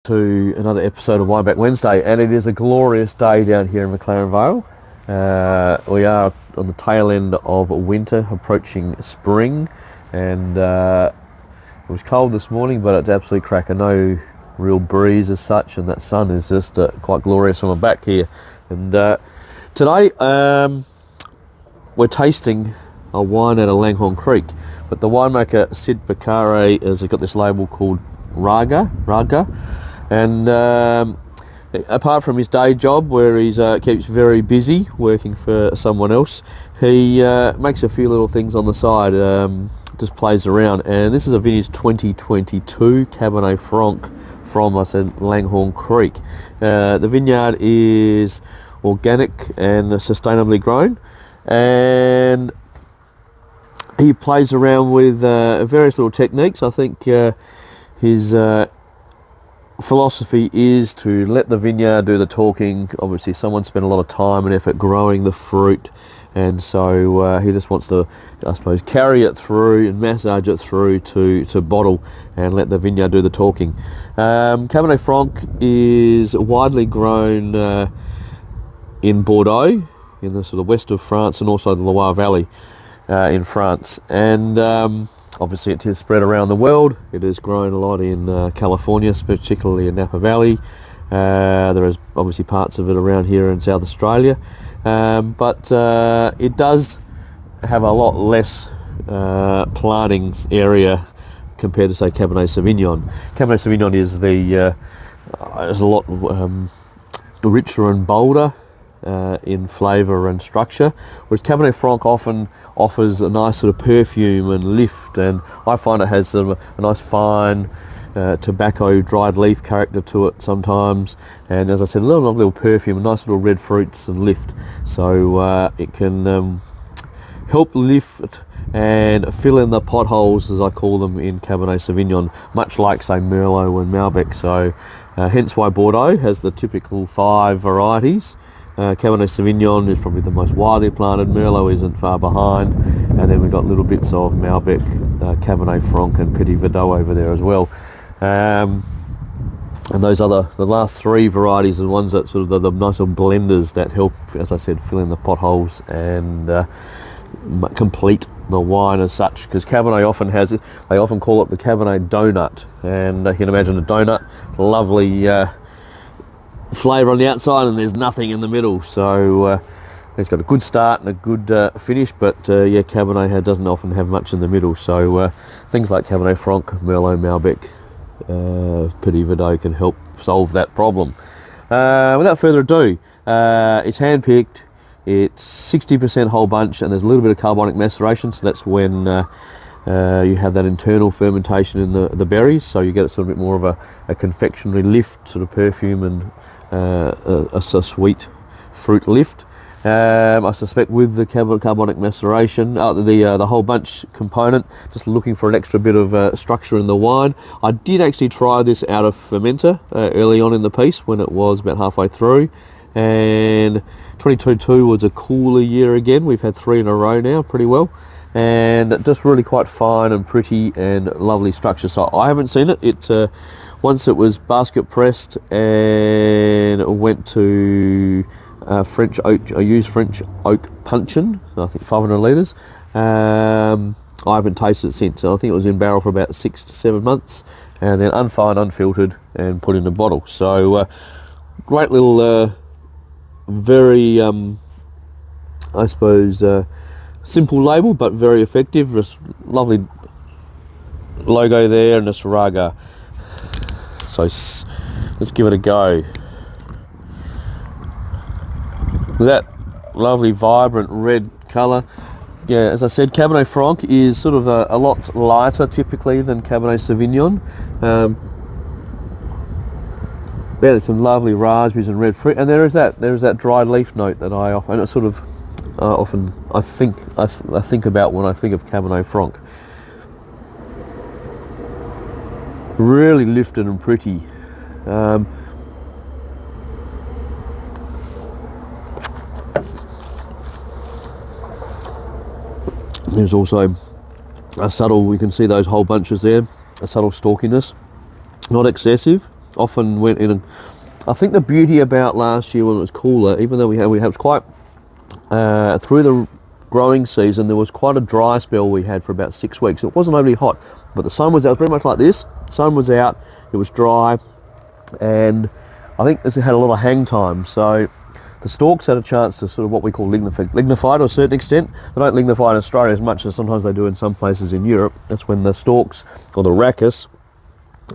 to another episode of Wineback Wednesday, and it is a glorious day down here in McLaren Vale. We are on the tail end of winter, approaching spring, and it was cold this morning, but it's absolutely cracker. No real breeze as such, and that sun is just quite glorious on the back here. And today we're tasting a wine out of Langhorne Creek, but the winemaker Sid Bacare has got this label called Raga, and apart from his day job where he keeps very busy working for someone else, he makes a few little things on the side, just plays around. And this is a vintage 2022 Cabernet Franc from, I said, Langhorne Creek. The vineyard is organic and sustainably grown, and he plays around with various little techniques. I think his philosophy is to let the vineyard do the talking. Obviously someone spent a lot of time and effort growing the fruit, and so he just wants to, I suppose, carry it through and massage it through to bottle and let the vineyard do the talking. Cabernet Franc is widely grown in Bordeaux, in the sort of west of France, and also the Loire Valley in France, and obviously it is spread around the world. It is grown a lot in California, particularly in Napa Valley. There is obviously parts of it around here in South Australia, but it does have a lot less planting area compared to, say, Cabernet Sauvignon. Cabernet Sauvignon is is a lot richer and bolder in flavour and structure, whereas Cabernet Franc often offers a nice sort of perfume and lift, and I find it has sort of a nice fine tobacco dried leaf character to it sometimes, and as I said, a little perfume, a nice little red fruits and lift, so it can help lift and fill in the potholes, as I call them, in Cabernet Sauvignon, much like, say, Merlot and Malbec. So hence why Bordeaux has the typical 5 varieties. Cabernet Sauvignon is probably the most widely planted. Merlot isn't far behind, and then we've got little bits of Malbec, Cabernet Franc, and Petit Verdot over there as well. And those the last 3 varieties are the ones that sort of the nice little blenders that help, as I said, fill in the potholes and complete the wine as such. Because Cabernet often has it, they often call it the Cabernet donut, and you can imagine a donut, lovely flavour on the outside, and there's nothing in the middle, so it's got a good start and a good finish, but yeah, Cabernet doesn't often have much in the middle, so things like Cabernet Franc, Merlot, Malbec, Petit Verdot can help solve that problem. Without further ado, it's hand-picked, it's 60% whole bunch, and there's a little bit of carbonic maceration, so that's when you have that internal fermentation in the berries, so you get a sort of bit more of a confectionery lift, sort of perfume, and a sweet fruit lift. I suspect with the carbonic maceration, the whole bunch component, just looking for an extra bit of structure in the wine. I did actually try this out of fermenter early on in the piece when it was about halfway through, and 2022 was a cooler year again. We've had 3 in a row now, pretty well, and just really quite fine and pretty and lovely structure. So I haven't seen it. Once it was basket pressed and went to French oak. I used French oak puncheon, I think 500 litres. I haven't tasted it since. So I think it was in barrel for about 6 to 7 months, and then unfined, unfiltered, and put in a bottle. So great little, very, I suppose, simple label, but very effective. Just lovely logo there, and it's Raga. So let's give it a go. That lovely vibrant red colour. Yeah, as I said, Cabernet Franc is sort of a lot lighter typically than Cabernet Sauvignon. Yeah, there's some lovely raspberries and red fruit, and there is that dried leaf note that I often think about when I think of Cabernet Franc. Really lifted and pretty. There's also a subtle, we can see those whole bunches there, a subtle stalkiness, not excessive, often went in. I think the beauty about last year when it was cooler, even though we had it was quite through the growing season, there was quite a dry spell we had for about 6 weeks. It wasn't overly hot, but the sun was out, very much like this. Sun was out, it was dry, and I think it had a lot of hang time. So the stalks had a chance to sort of what we call lignify to a certain extent. They don't lignify in Australia as much as sometimes they do in some places in Europe. That's when the stalks, or the rachis,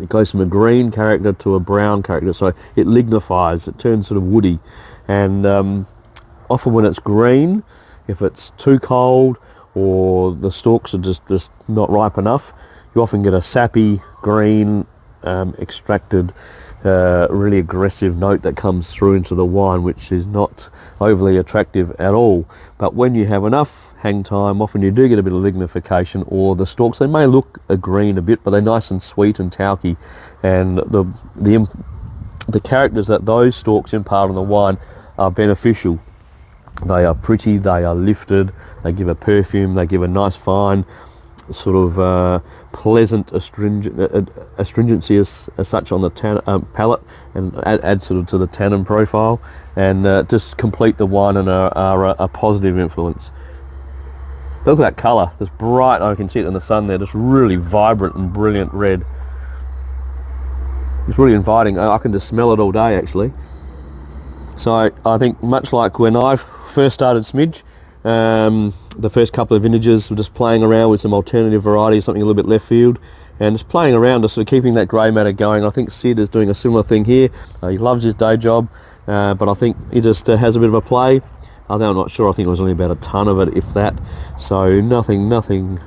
it goes from a green character to a brown character, so it lignifies, it turns sort of woody. And often when it's green, if it's too cold or the stalks are just not ripe enough, you often get a sappy green extracted really aggressive note that comes through into the wine, which is not overly attractive at all. But when you have enough hang time, often you do get a bit of lignification, or the stalks, they may look a green a bit, but they're nice and sweet and talky, and the characters that those stalks impart on the wine are beneficial. They are pretty, they are lifted, they give a perfume, they give a nice fine sort of pleasant astringency as such on the palate, and add sort of to the tannin profile, and just complete the wine and are a positive influence. Look at that colour, this bright, I can see it in the sun there, just really vibrant and brilliant red. It's really inviting. I can just smell it all day actually. So I think much like when I first started Smidge, the first couple of vintages were just playing around with some alternative varieties, something a little bit left field, and just playing around, just sort of keeping that grey matter going. I think Sid is doing a similar thing here. He loves his day job, but I think he just has a bit of a play. Although I'm not sure, I think it was only about a ton of it, if that. So nothing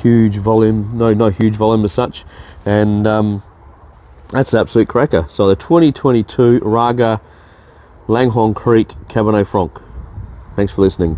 huge volume, no huge volume as such, and that's an absolute cracker. So the 2022 Raga Langhorne Creek Cabernet Franc. Thanks for listening.